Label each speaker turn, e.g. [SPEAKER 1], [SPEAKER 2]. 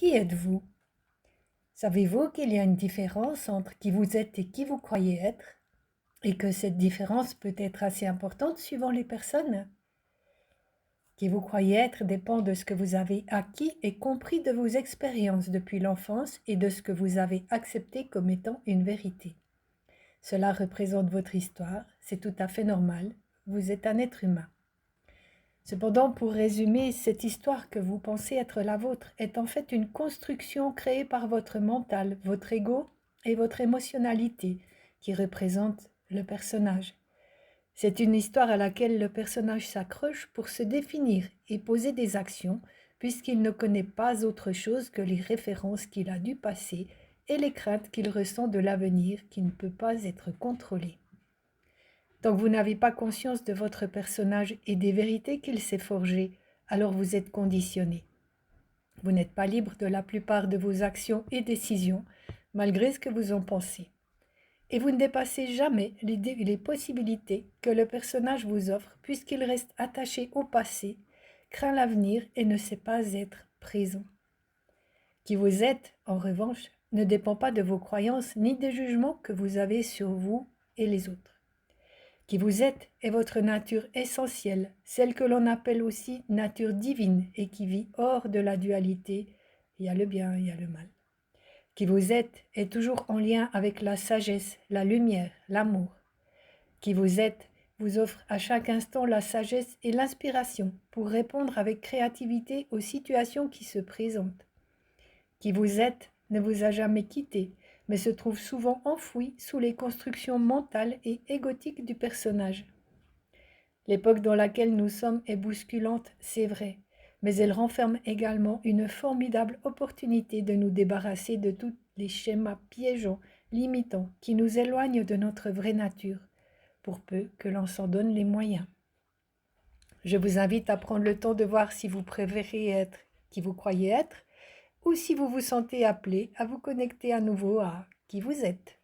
[SPEAKER 1] Qui êtes-vous? Savez-vous qu'il y a une différence entre qui vous êtes et qui vous croyez être, et que cette différence peut être assez importante suivant les personnes? Qui vous croyez être dépend de ce que vous avez acquis et compris de vos expériences depuis l'enfance et de ce que vous avez accepté comme étant une vérité. Cela représente votre histoire, c'est tout à fait normal, vous êtes un être humain. Cependant, pour résumer, cette histoire que vous pensez être la vôtre est en fait une construction créée par votre mental, votre ego et votre émotionnalité qui représente le personnage. C'est une histoire à laquelle le personnage s'accroche pour se définir et poser des actions puisqu'il ne connaît pas autre chose que les références qu'il a du passé et les craintes qu'il ressent de l'avenir qui ne peut pas être contrôlé. Tant que vous n'avez pas conscience de votre personnage et des vérités qu'il s'est forgées, alors vous êtes conditionné. Vous n'êtes pas libre de la plupart de vos actions et décisions, malgré ce que vous en pensez. Et vous ne dépassez jamais les possibilités que le personnage vous offre, puisqu'il reste attaché au passé, craint l'avenir et ne sait pas être présent. Qui vous êtes, en revanche, ne dépend pas de vos croyances ni des jugements que vous avez sur vous et les autres. Qui vous êtes est votre nature essentielle, celle que l'on appelle aussi nature divine et qui vit hors de la dualité. Il y a le bien, il y a le mal. Qui vous êtes est toujours en lien avec la sagesse, la lumière, l'amour. Qui vous êtes vous offre à chaque instant la sagesse et l'inspiration pour répondre avec créativité aux situations qui se présentent. Qui vous êtes ne vous a jamais quitté, mais se trouve souvent enfoui sous les constructions mentales et égotiques du personnage. L'époque dans laquelle nous sommes est bousculante, c'est vrai, mais elle renferme également une formidable opportunité de nous débarrasser de tous les schémas piégeants, limitants, qui nous éloignent de notre vraie nature, pour peu que l'on s'en donne les moyens. Je vous invite à prendre le temps de voir si vous préférez être qui vous croyez être, ou si vous vous sentez appelé à vous connecter à nouveau à qui vous êtes.